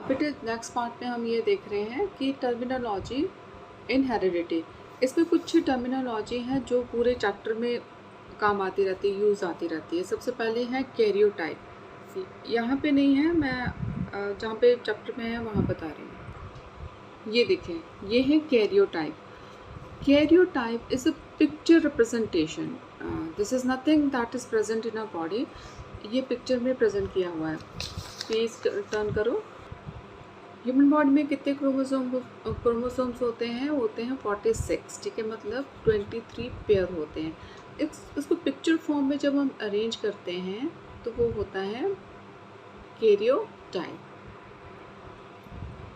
बेटे next part में हम ये देख रहे हैं कि टर्मिनोलॉजी इन हेरिडिटी। इसमें कुछ टर्मिनोलॉजी है जो पूरे चैप्टर में काम आती रहती है, यूज़ आती रहती है। सबसे पहले है कैरियोटाइप। यहाँ पे नहीं है, मैं जहाँ पे चैप्टर में है वहाँ बता रही हूँ। ये देखें, ये है karyotype. Karyotype is a picture representation. This is nothing that is present in a body. ये पिक्चर में प्रेजेंट किया हुआ है। पेज टर्न करो। ह्यूमन बॉडी में कितने क्रोमोसोम्स होते हैं? 46। ठीक है, मतलब 23 पेयर होते हैं। इसको पिक्चर फॉर्म में जब हम अरेंज करते हैं तो वो होता है karyotype.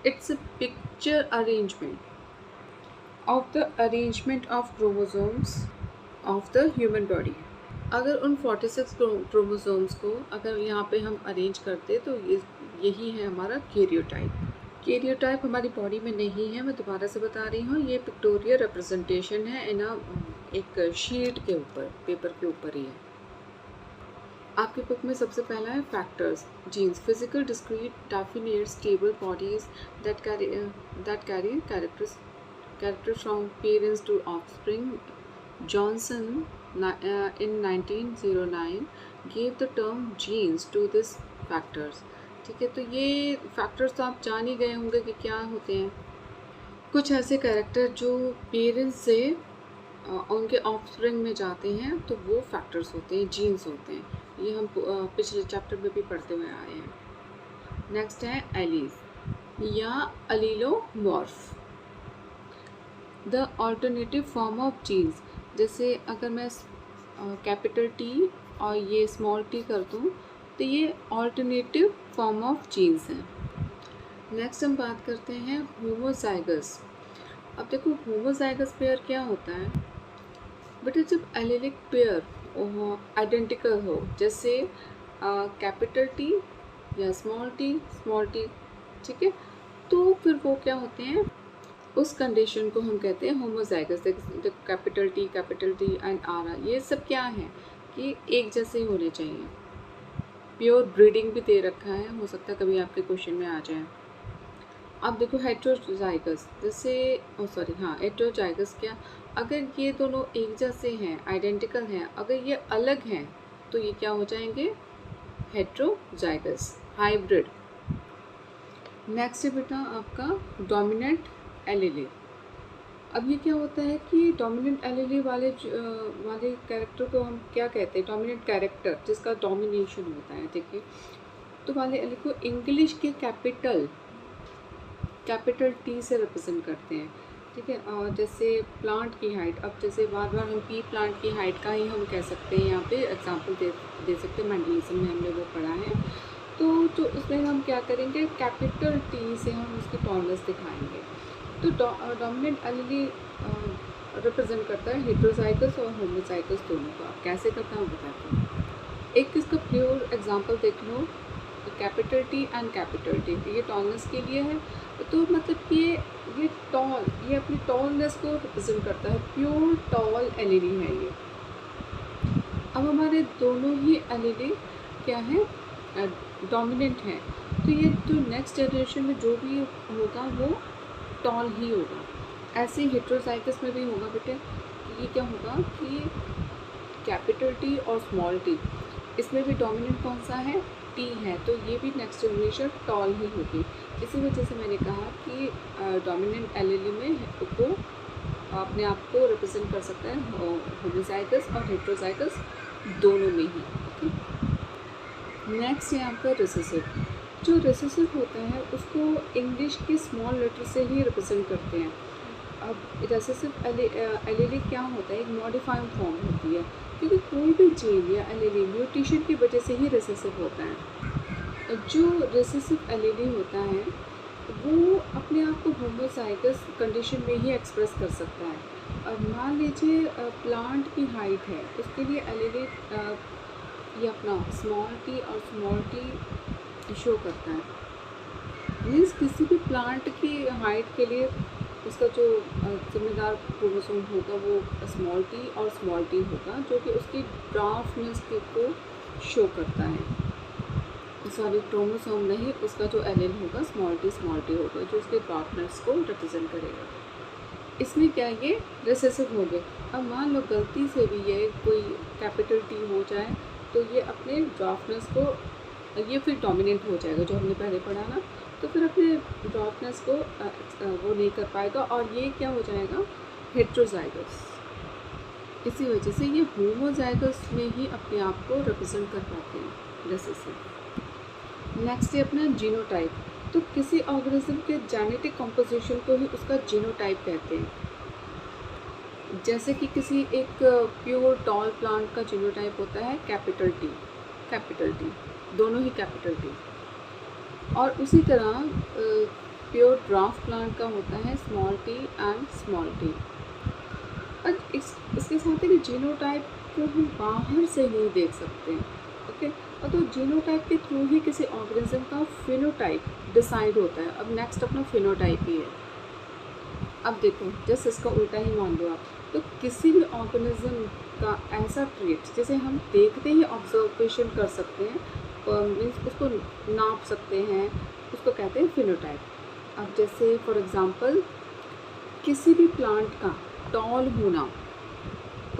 It's a picture arrangement of the arrangement of chromosomes of the human body. अगर उन 46 क्रोमोसोम्स को अगर यहाँ पे हम अरेंज करते तो यही है हमारा कैरियोटाइप। कैरियोटाइप हमारी बॉडी में नहीं है, मैं दोबारा से बता रही हूँ। ये पिक्टोरियल रिप्रेजेंटेशन है इन एक शीट के ऊपर, पेपर के ऊपर ही है। आपकी बुक में सबसे पहला है factors, genes, physical discrete definite stable bodies that carry characters from parents to offspring. Johnson in 1909 gave the term genes to this factors। ठीक है, तो ये फैक्टर्स तो आप जान ही गए होंगे कि क्या होते हैं। कुछ ऐसे कैरेक्टर जो पेरेंट्स से उनके ऑफस्प्रिंग में जाते हैं तो वो फैक्टर्स होते हैं, जीन्स होते हैं। ये हम पिछले चैप्टर में भी पढ़ते हुए आए हैं। नेक्स्ट है एलीज या allelomorph, the alternative form of genes. जैसे अगर मैं कैपिटल टी और ये स्मॉल टी कर दूँ तो ये ऑल्टरनेटिव फॉर्म ऑफ जीन्स हैं। नेक्स्ट हम बात करते हैं होमोजाइगस। अब देखो, होमोजाइगस पेयर क्या होता है बेटा? जब एलेलिक पेयर आइडेंटिकल हो, जैसे कैपिटल टी या स्मॉल टी, ठीक है, तो फिर वो क्या होते हैं, उस कंडीशन को हम कहते हैं homozygous. Capital T and R, ये सब क्या है कि एक जैसे होने चाहिए। प्योर ब्रीडिंग भी दे रखा है, हो सकता है कभी आपके क्वेश्चन में आ जाए। अब देखो हेट्रोजाइगस, जैसे हेट्रोजाइगस क्या, अगर ये दोनों एक जैसे हैं, आइडेंटिकल हैं, अगर ये अलग हैं तो ये क्या हो जाएंगे? Heterozygous, hybrid. नेक्स्ट है बेटा आपका डोमिनेंट एलीली। अब ये क्या होता है कि डोमिनेंट एलीली वाले कैरेक्टर को हम क्या कहते हैं? डोमिनेंट कैरेक्टर, जिसका डोमिनेशन होता है, ठीक है, तो वाले एलीली को इंग्लिश के कैपिटल टी से रिप्रेजेंट करते हैं, ठीक है। और जैसे प्लांट की हाइट, अब जैसे बार बार हम पी प्लांट की हाइट का ही हम कह सकते हैं, यहाँ पे एग्जांपल दे सकते हैं। मेंडलिज्म में हमने वो पढ़ा है, तो जो उसमें हम क्या करेंगे, कैपिटल टी से हम उसकी टॉलनेस दिखाएंगे। तो डोमिनेंट एलीली रिप्रेजेंट करता है हेट्रोजाइगस और होमोजाइगस दोनों का। कैसे करता है बताते हैं। एक इसका प्योर एग्जांपल देख लो, capital T and capital T, ये टॉलनेस के लिए है। तो मतलब ये अपनी टॉलनेस को रिप्रेजेंट करता है, प्योर टॉल एलीली है ये। अब हमारे दोनों ही एलीली क्या है, डोमिनेंट है, तो ये जो नेक्स्ट जनरेशन में जो भी होगा वो टॉल ही होगा। ऐसे हेट्रोजाइगस में भी होगा बेटे। ये क्या होगा कि कैपिटल टी और स्मॉल टी, इसमें भी डोमिनेंट कौन सा है? टी है, तो ये भी नेक्स्ट जनरेशन टॉल ही होगी। इसी वजह से मैंने कहा कि डोमिनेंट एलीली में को अपने आप को रिप्रेजेंट कर सकता है होमोजाइगस और हेट्रोजाइगस दोनों में ही। नेक्स्ट है आपका रिसेसिव। जो रिसेसिव होता है उसको इंग्लिश के स्मॉल लेटर से ही रिप्रेजेंट करते हैं। अब रिसेसिव एलीली क्या होता है? एक मॉडिफाइड फॉर्म होती है, क्योंकि कोई भी जीन या एलीली म्यूटेशन की वजह से ही रिसेसिव होता है। जो रिसेसिव एलीली होता है वो अपने आप को होमोजाइगस कंडीशन में ही एक्सप्रेस कर सकता है। अब मान लीजिए प्लांट की हाइट है, उसके लिए एलीली ये अपना स्मॉल टी और स्मॉल टी शो करता है। मीन्स किसी भी प्लांट की हाइट के लिए उसका जो जिम्मेदार क्रोमोसोम होगा वो स्मॉल टी और स्मॉल टी होगा, जो कि उसकी ड्राफ्टनेस को शो करता है। सॉरी क्रोमोसोम नहीं, उसका जो एलील होगा स्मॉल टी होगा, जो उसके ड्राफ्टनेस को रिप्रेजेंट करेगा। इसमें क्या ये रिसेसिव हो गए। अब मान लो गलती से भी ये कोई कैपिटल टी हो जाए तो ये अपने ड्राफ्टनेस को, ये फिर डोमिनेंट हो जाएगा, जो हमने पहले पढ़ा ना, तो फिर अपने ड्राफ्टनेस को वो नहीं कर पाएगा और ये क्या हो जाएगा, हेट्रोजाइगस। इसी वजह से ये होमोजाइगस में ही अपने आप को रिप्रेजेंट कर पाते हैं रिसेसिव। नेक्स्ट है अपना जीनोटाइप। तो किसी ऑर्गेनिज्म के जेनेटिक कॉम्पोजिशन को ही उसका जीनोटाइप कहते हैं। जैसे कि किसी एक प्योर टॉल प्लांट का जीनोटाइप होता है कैपिटल टी, दोनों ही कैपिटल टी। और उसी तरह प्योर ड्राफ्ट प्लांट का होता है small T and small T. और इसके साथ ही जीनोटाइप को हम बाहर से नहीं देख सकते, ओके। और तो जीनोटाइप के थ्रू ही किसी ऑर्गेनिज्म का फिनोटाइप डिसाइड होता है। अब नेक्स्ट अपना फिनोटाइप ही है। अब देखो जैसे इसका उल्टा ही मान लो आप, तो किसी भी ऑर्गेनिज्म का ऐसा ट्रेट जिसे हम देखते ही ऑब्जर्वेशन कर सकते हैं, मीन्स उसको नाप सकते हैं, उसको कहते हैं फिनोटाइप। अब जैसे फॉर एग्जांपल किसी भी प्लांट का टॉल होना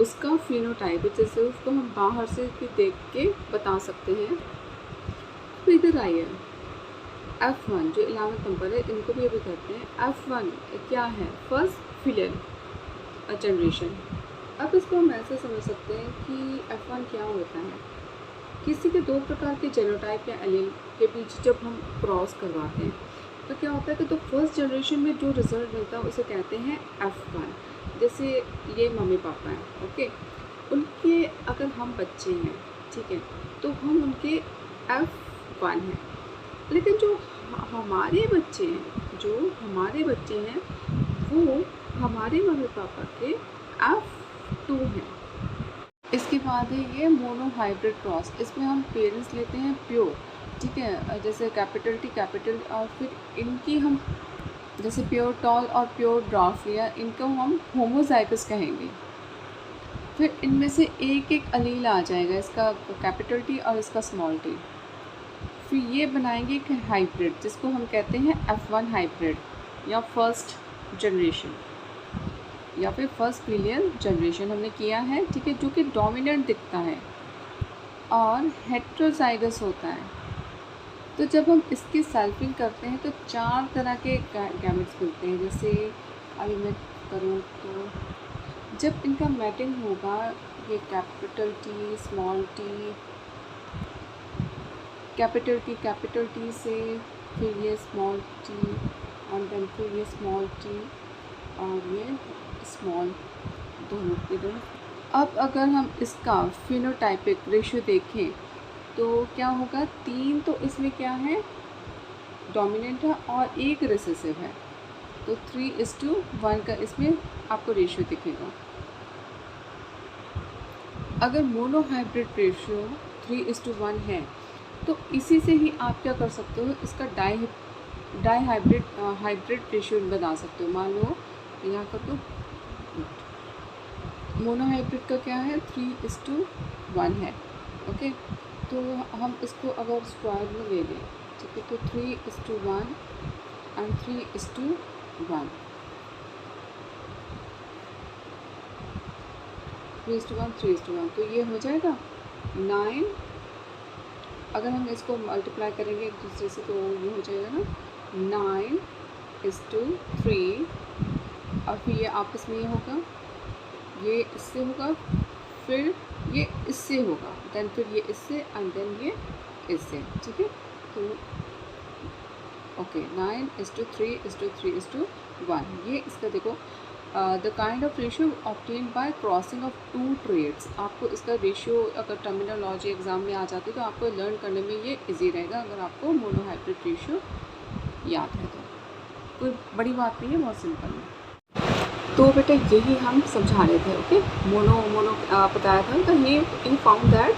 उसका फिनोटाइप है, जैसे उसको हम बाहर से भी देख के बता सकते हैं। तो इधर आइए F1 जो 11th नंबर है, इनको भी अभी करते हैं। F1 क्या है, फर्स्ट फिलियल जनरेशन। अब इसको हम ऐसे समझ सकते हैं कि F1 क्या होता है, किसी के दो प्रकार के जेनोटाइप या एलील के बीच जब हम क्रॉस करवाते हैं तो क्या होता है कि तो फर्स्ट जनरेशन में जो रिज़ल्ट मिलता है उसे कहते हैं F1। जैसे ये मम्मी पापा हैं, ओके, उनके अगर हम बच्चे हैं, ठीक है, तो हम उनके F1 हैं। लेकिन जो हमारे बच्चे हैं वो हमारे मम्मी पापा के F2 हैं। इसके बाद है ये मोनोहाइब्रिड क्रॉस। इसमें हम पेरेंट्स लेते हैं प्योर, ठीक है, जैसे कैपिटल टी, और फिर इनकी हम जैसे प्योर टॉल और प्योर ड्राफ्ट लिया, इनको हम होमोजाइगस कहेंगे। फिर इनमें से एक एक अलील आ जाएगा, इसका कैपिटल टी और इसका स्मॉल टी। फिर ये बनाएंगे एक हाइब्रिड जिसको हम कहते हैं F1 हाइब्रिड या फर्स्ट जनरेशन या फिर फर्स्ट फिलियल जनरेशन हमने किया है, ठीक है, जो कि डोमिनेंट दिखता है और हेट्रोजाइगस होता है। तो जब हम इसकी सल्फिंग करते हैं तो 4 तरह के गैमेट्स मिलते हैं। जैसे अभी मैं करूँ तो जब इनका मैटिंग होगा, ये capital T, small T, capital T से फिर ये स्मॉल टी और देन फिर ये स्मॉल टी और ये स्मॉल, दोनों। अब अगर हम इसका फिनोटाइपिक रेशियो देखें तो क्या होगा, 3 तो इसमें क्या है, डोमिनेंट है और एक रिसेसिव है, तो 3:1 का इसमें आपको रेशियो दिखेगा। अगर मोनोहाइब्रिड रेशियो 3:1 है तो इसी से ही आप क्या कर सकते हो, इसका हाइब्रिड रेशियो बना सकते हो। मान लो यहाँ कर दो, मोनोहाइब्रिड का क्या है, 3:1 है, ओके। तो हम इसको अगर स्क्वायर में ले लें, ठीक है, तो 3:1 एंड 3:1, 3:1, तो ये हो जाएगा 9। अगर हम इसको मल्टीप्लाई करेंगे एक दूसरे से तो ये हो जाएगा ना 9:3, और फिर ये आपस में ये होगा, ये इससे होगा, फिर ये इससे होगा, देन फिर ये इससे एंड देन ये इससे, ठीक है। तो ओके, 9:3:3:1, ये इसका देखो the kind of ratio obtain by crossing of 2 traits. आपको इसका रेशियो अगर टर्मिनोलॉजी एग्जाम में आ जाती है तो आपको लर्न करने में ये इजी रहेगा, अगर आपको मोनोहाइब्रिड रेशियो याद है तो कोई बड़ी बात नहीं है, बहुत सिंपल है। तो बेटा यही हम समझा रहे थे, ओके। मोनो बताया था तो ये इन found that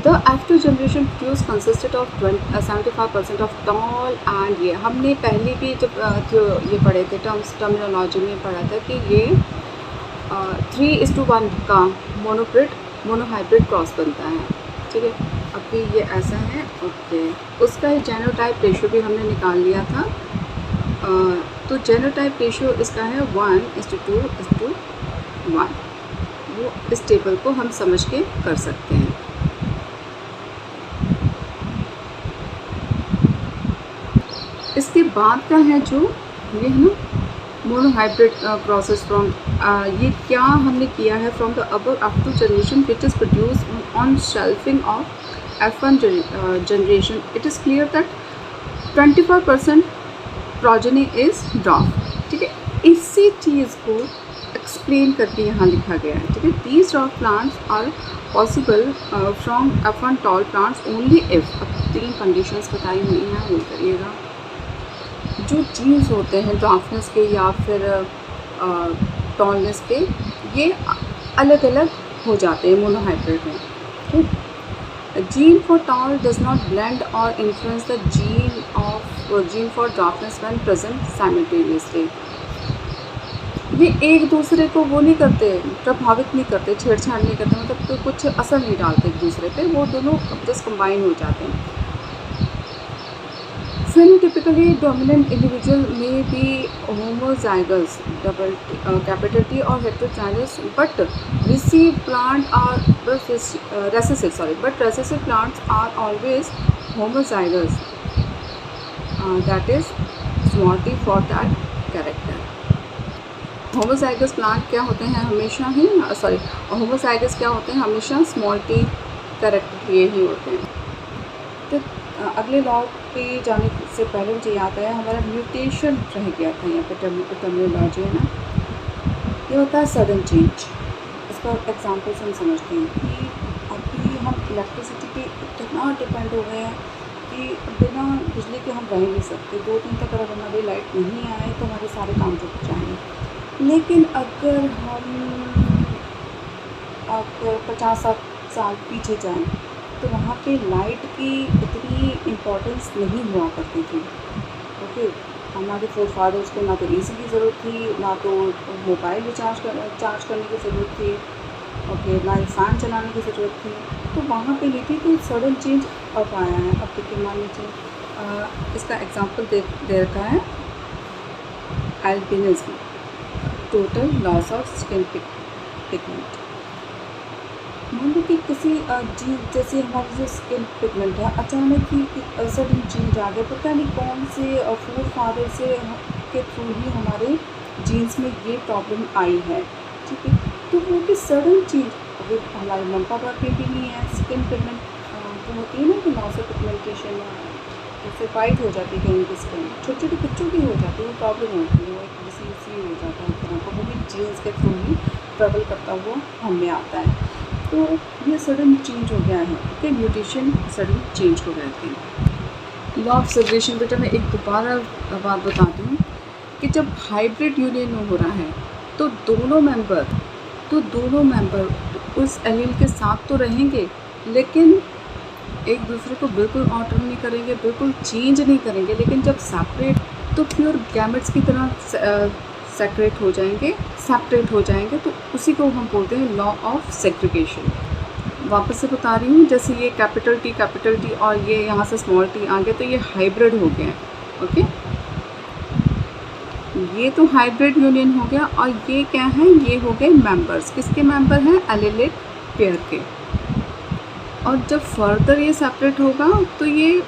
the F2 generation fuse consisted of 75% of tall and ये हमने पहले भी जब ये पढ़े थे टर्मिनोलॉजी में पढ़ा था कि ये 3:1 का मोनोहाइब्रिड क्रॉस बनता है, ठीक है। अभी ये ऐसा है, ओके। उसका ही जेनोटाइप रेशियो भी हमने निकाल लिया था। तो जेनोटाइप रेशियो इसका है 1:2:1। वो इस टेबल को हम समझ के कर सकते हैं। इसके बाद का है जो ये है ना मोनोहाइब्रिड प्रोसेस फ्रॉम, ये क्या हमने किया है, from the above up to generation which is produce on selfing of F1 generation, it is clear that 25% progeny is dwarf। ठीक है, इसी चीज़ को एक्सप्लेन करके यहाँ लिखा गया है। ठीक है, these dwarf plants are possible from F1 tall plants only if, अब 3 कंडीशंस बताई हुई हैं, वो करिएगा। जो जीन्स होते हैं ड्राफ्टनेस के या फिर टॉलनेस के, ये अलग अलग हो जाते हैं मोनोहाइब्रिड में। ठीक, gene for tall does not blend or influence the gene for darkness when present simultaneously। ये एक दूसरे को वो नहीं करते, प्रभावित नहीं करते, छेड़छाड़ नहीं करते, मतलब तो कुछ असर नहीं डालते एक दूसरे पे, वो दोनों जस्ट कंबाइन हो जाते हैं। Phenotypically dominant individual may be homozygous capital T or heterozygous, but recessive plants are always homozygous, that is small t for that character। homozygous plant क्या होते हैं हमेशा ही, homozygous क्या होते हैं हमेशा स्मॉल टी कैरेक्टर ये ही होते हैं। तो अगले लॉ पे जाने से पहले मुझे याद आया हमारा म्यूटेशन रह गया था यहाँ पे, टर्मिनोलॉजी है ना, ये होता है सडन चेंज। इसका एग्जांपल से हम समझते हैं कि अभी हम इलेक्ट्रिसिटी पे इतना डिपेंड हो गए हैं कि बिना बिजली के हम रह नहीं सकते। 2 दिन तक अगर हमारी लाइट नहीं आए तो हमारे सारे काम रुक जाएंगे। लेकिन अगर हम अब 50 साल पीछे जाएं तो वहाँ पे लाइट की इतनी इम्पोर्टेंस नहीं हुआ करती थी। ओके, हमारे फोरफादर्स को ना तो एसी की ज़रूरत थी, ना तो मोबाइल चार्ज करने की ज़रूरत थी, ओके, ना ही फ़ैन चलाने की ज़रूरत थी। तो वहाँ पे ये थी कि सडन चेंज अब आया है। अब देखिए, मान लीजिए इसका एग्जांपल दे रखा है albinism, total loss of skin pigment. मान लो कि किसी जीन, जैसे हमारी जो स्किन पिगमेंट है, अचानक ही सडन चेंज आ गया, पता नहीं कौन से फूड फादर से के थ्रू ही हमारे जीन्स में ये प्रॉब्लम आई है। ठीक है, तो वो कि सडन चेंज, अभी हमारे मम्मी पापा पे भी नहीं है स्किन पिगमेंट, जो होती है ना कि लॉस ऑफ पिगमेंटेशन, इससे वाइट हो जाती है कहीं की स्किन, छोटे छोटे बच्चों की हो जाती है, वो प्रॉब्लम होती है, वो एक डिसीज ही हो जाता है एक तरह का, वो भी जीन्स के थ्रू ही ट्रेवल करता हुआ हम में आता है। तो ये सडन चेंज हो गया है। ओके, म्यूटेशन सडन चेंज को कहते हैं। लॉ ऑफ सेग्रेगेशन, बेटा मैं एक दोबारा बात बताती हूँ कि जब हाइब्रिड यूनियन हो रहा है तो दोनों मेंबर उस एलील के साथ तो रहेंगे, लेकिन एक दूसरे को बिल्कुल ऑल्टर नहीं करेंगे, बिल्कुल चेंज नहीं करेंगे। लेकिन जब सेपरेट, तो प्योर गैमेट्स की तरह सेपरेट हो जाएंगे, तो उसी को हम बोलते हैं लॉ ऑफ सेग्रीगेशन। वापस से बता रही हूँ, जैसे ये कैपिटल टी और ये यहाँ से स्मॉल टी आ गया, तो ये हाइब्रिड हो गया। ओके, ये तो हाइब्रिड यूनियन हो गया। और ये क्या है, ये हो गए मेंबर्स, किसके मेंबर हैं, एलिलिक पेयर के। और जब फर्दर ये सेपरेट होगा तो ये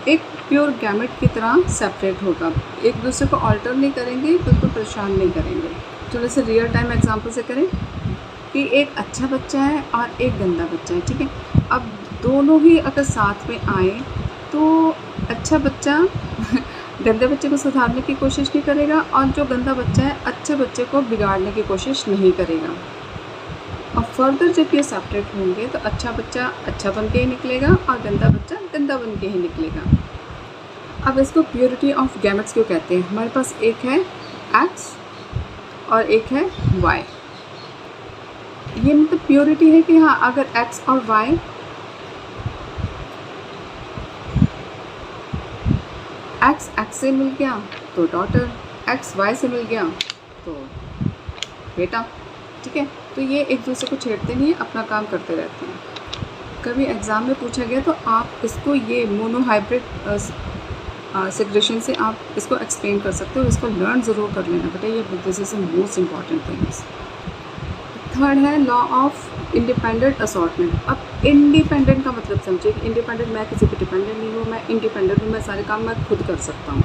एक प्योर गैमेट की तरह सेपरेट होगा, एक दूसरे को ऑल्टर नहीं करेंगे, बिल्कुल परेशान नहीं करेंगे। थोड़े से रियल टाइम एग्जांपल से करें कि एक अच्छा बच्चा है और एक गंदा बच्चा है। ठीक है, अब दोनों ही अगर साथ में आए तो अच्छा बच्चा गंदे बच्चे को सुधारने की कोशिश नहीं करेगा, और जो गंदा बच्चा है अच्छे बच्चे को बिगाड़ने की कोशिश नहीं करेगा। और फर्दर जब ये सेपरेट होंगे तो अच्छा बच्चा अच्छा बन के ही निकलेगा और गंदा बच्चा गंदा बन के ही निकलेगा। अब इसको प्योरिटी ऑफ गैमेट्स क्यों कहते हैं? हमारे पास एक है X और एक है Y। ये मतलब प्योरिटी है कि हाँ, अगर X और Y X से मिल गया तो डॉटर, X Y से मिल गया तो बेटा। ठीक है, तो ये एक दूसरे को छेड़ते नहीं, अपना काम करते रहते हैं। कभी एग्ज़ाम में पूछा गया तो आप इसको ये मोनोहाइब्रिड सेग्रेशन से आप इसको एक्सप्लेन कर सकते हो। इसको लर्न ज़रूर कर लेना बेटा, ये this is the most important things. Third है लॉ ऑफ इंडिपेंडेंट असॉर्टमेंट। अब इंडिपेंडेंट का मतलब समझिए कि इंडिपेंडेंट, मैं किसी पे डिपेंडेंट नहीं हूँ, मैं इंडिपेंडेंट हूँ, मैं सारे काम मैं खुद कर सकता हूँ।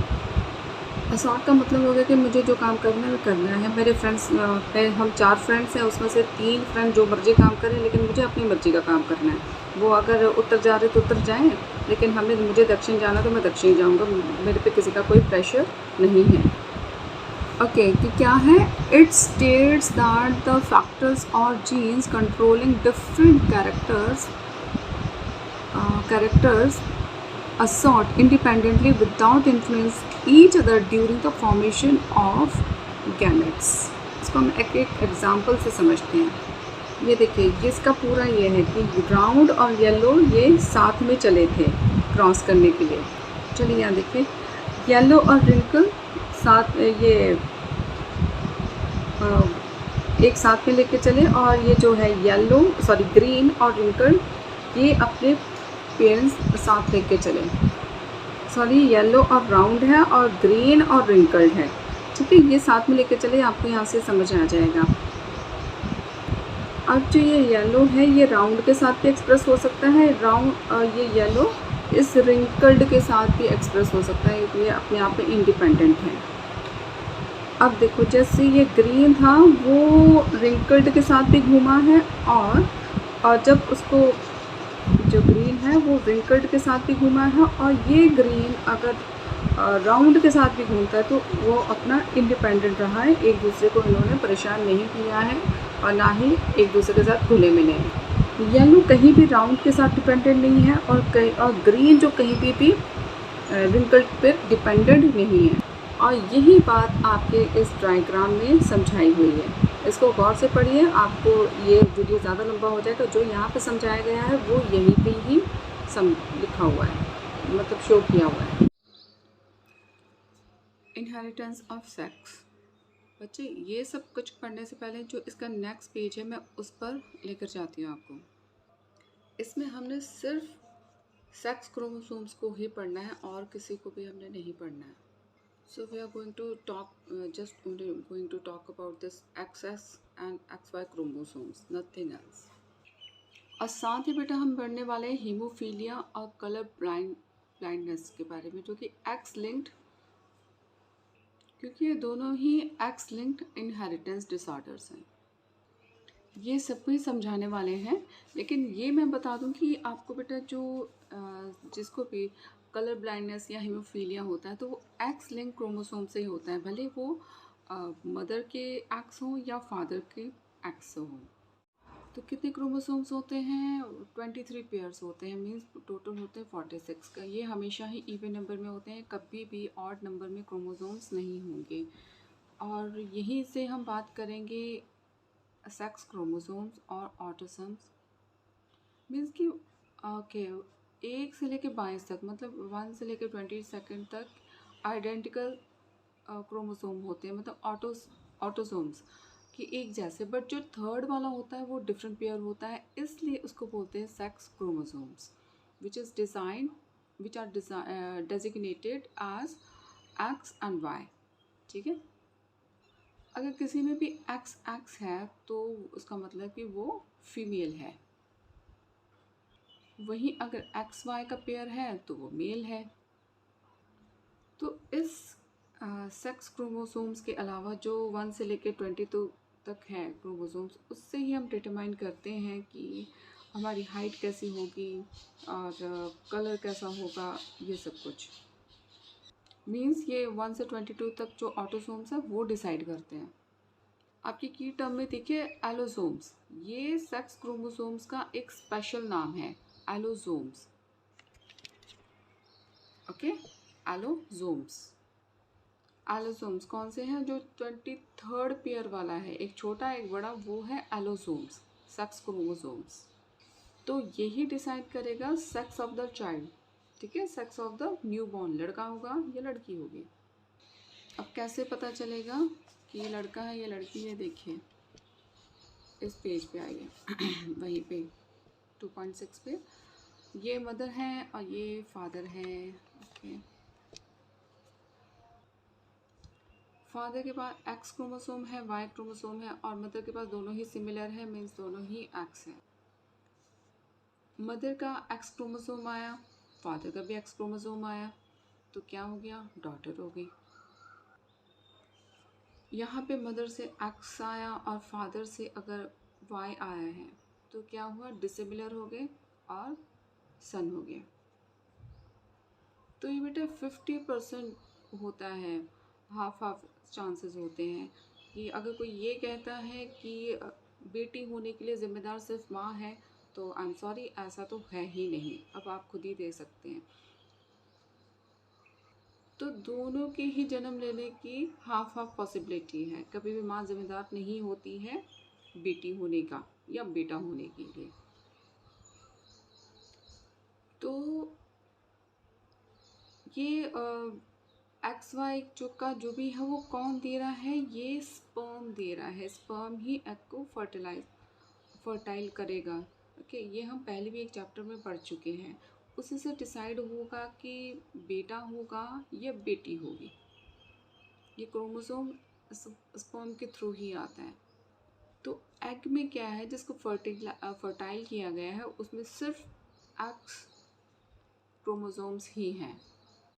असॉर्ट का मतलब हो गया कि मुझे जो काम करना है वो करना है। मेरे फ्रेंड्स हम 4 फ्रेंड्स हैं, उसमें से 3 फ्रेंड जो मर्जी काम करें, लेकिन मुझे अपनी मर्जी का काम करना है। वो अगर उत्तर जा रहे तो उत्तर जाएँ, लेकिन मुझे दक्षिण जाना तो मैं दक्षिण जाऊँगा, मेरे पे किसी का कोई प्रेशर नहीं है। ओके, कि क्या है, it states that the factors और genes controlling different characters assort independently without influence each other during the formation of gametes। इसको हम एक एक एग्जाम्पल से समझते हैं। ये देखिए, ये इसका पूरा ये है कि ब्राउन और येलो ये साथ में चले थे क्रॉस करने के लिए। चलिए यहाँ देखिए, येलो और रिंकल साथ ये एक साथ में लेके चले, और ये जो है ग्रीन और रिंकल ये अपने पेरेंट्स साथ लेके चले। येलो और राउंड है और ग्रीन और रिंकल्ड है, ठीक है, ये साथ में लेके चले, आपको यहाँ से समझ आ जाएगा। अब जो ये येलो है ये राउंड के साथ भी एक्सप्रेस हो सकता है, ये येलो इस रिंकल्ड के साथ भी एक्सप्रेस हो सकता है, ये अपने आप में इंडिपेंडेंट है। अब देखो, जैसे ये ग्रीन था वो रिंकल्ड के साथ भी घूमा है, और जब उसको जो ग्रीन है वो रिंकल्ड के साथ भी घूमा है, और ये ग्रीन अगर राउंड के साथ भी घूमता है तो वो अपना इंडिपेंडेंट रहा है, एक दूसरे को इन्होंने परेशान नहीं किया है और ना ही एक दूसरे के साथ घुले मिले हैं। येलो कहीं भी राउंड के साथ डिपेंडेंट नहीं है, और ग्रीन जो कहीं भी रिंकल्ड पर डिपेंडेंट नहीं है। और यही बात आपके इस डायग्राम में समझाई हुई है। इसको गौर से पढ़िए, आपको ये वीडियो ज़्यादा लंबा हो जाएगा। जो यहाँ पे समझाया गया है वो यहीं पे ही लिखा हुआ है, मतलब शो किया हुआ है। Inheritance of sex. बच्चे, ये सब कुछ पढ़ने से पहले जो इसका नेक्स्ट पेज है मैं उस पर लेकर जाती हूँ आपको। इसमें हमने सिर्फ सेक्स क्रोमोसोम्स को ही पढ़ना है और किसी को भी हमने नहीं पढ़ना है। So we are going to talk just only going to talk about this XS and XY chromosomes, nothing else। और साथ ही बेटा हम पढ़ने वाले हैं हीमोफीलिया और कलर ब्लाइंडनेस के बारे में, जो कि एक्स लिंक्ड, क्योंकि ये दोनों ही एक्स लिंक्ड इनहेरिटेंस डिसऑर्डर्स हैं। ये सब कुछ समझाने वाले हैं, लेकिन ये मैं बता दूं कि आपको बेटा जो जिसको भी कलर ब्लाइंडनेस या हीमोफीलिया होता है तो वो एक्स लिंक क्रोमोसोम से ही होता है, भले वो मदर के एक्स हों या फादर के एक्स हों। तो कितने क्रोमोसोम्स होते हैं? 23 पेयर्स होते हैं, मीन्स टोटल होते हैं 46 का। ये हमेशा ही इवन नंबर में होते हैं, कभी भी ऑड नंबर में क्रोमोसोम्स नहीं होंगे। और यहीं से हम बात करेंगे सेक्स क्रोमोसोम्स और ऑटोसोम्स, मीन्स कि ओके 1 से लेकर 22 तक, मतलब 1 से लेकर 22 तक आइडेंटिकल क्रोमोसोम होते हैं, मतलब ऑटोसोम्स कि एक जैसे, बट जो थर्ड वाला होता है वो डिफरेंट पेयर होता है, इसलिए उसको बोलते हैं sex chromosomes, which are designated as X and Y. ठीक है, अगर किसी में भी एक्स एक्स है तो उसका मतलब कि वो फीमेल है, वहीं अगर एक्स वाई का पेयर है तो वो मेल है। तो इस सेक्स क्रोमोसोम्स के अलावा जो 1 से लेकर 22 तक है क्रोमोसोम्स, उससे ही हम डिटरमाइन करते हैं कि हमारी हाइट कैसी होगी और कलर कैसा होगा, ये सब कुछ। मीन्स ये 1 से 22 तक जो ऑटोसोम्स है वो डिसाइड करते हैं। आपकी की टर्म में देखिए एलोसोम्स, ये सेक्स क्रोमोसोम्स का एक स्पेशल नाम है, एलोसोम्स। ओके, एलोसोम्स कौन से हैं? जो 23rd पेयर वाला है, एक छोटा एक बड़ा, वो है एलोसोम्स, सेक्स क्रोमोसोम्स। तो यही डिसाइड करेगा सेक्स ऑफ द चाइल्ड। ठीक है, sex of the new born, लड़का होगा या लड़की होगी। अब कैसे पता चलेगा कि ये लड़का है या लड़की है? देखिए इस पेज पे आइए वहीं पे 2.6 पे ये मदर हैं और ये फादर हैं। ओके, फादर के पास एक्स क्रोमोसोम है, वाई क्रोमोसोम है और मदर के पास दोनों ही सिमिलर है, मीन्स दोनों ही एक्स है। मदर का एक्स क्रोमोसोम आया, फादर का भी एक्स क्रोमोसोम आया, तो क्या हो गया, डॉटर हो गई। यहाँ पे मदर से एक्स आया और फादर से अगर वाई आया है तो क्या हुआ, डिसिमिलर हो गए और सन हो गया। तो ये बेटा 50% होता है, हाफ हाफ चांसेस होते हैं कि अगर कोई ये कहता है कि बेटी होने के लिए ज़िम्मेदार सिर्फ माँ है, तो आई एम सॉरी, ऐसा तो है ही नहीं। अब आप खुद ही देख सकते हैं। तो दोनों के ही जन्म लेने की हाफ हाफ पॉसिबिलिटी है। कभी भी माँ जिम्मेदार नहीं होती है बेटी होने का या बेटा होने के लिए। तो ये एक्स वाई जो भी है वो कौन दे रहा है, ये स्पर्म दे रहा है। स्पर्म ही एग को फर्टाइल करेगा। ओके, ये हम पहले भी एक चैप्टर में पढ़ चुके हैं। उसी से डिसाइड होगा कि बेटा होगा या बेटी होगी। ये क्रोमोसोम स्पर्म के थ्रू ही आता है। तो एग में क्या है, जिसको फर्टाइल किया गया है, उसमें सिर्फ एक्स क्रोमोसोम्स ही हैं।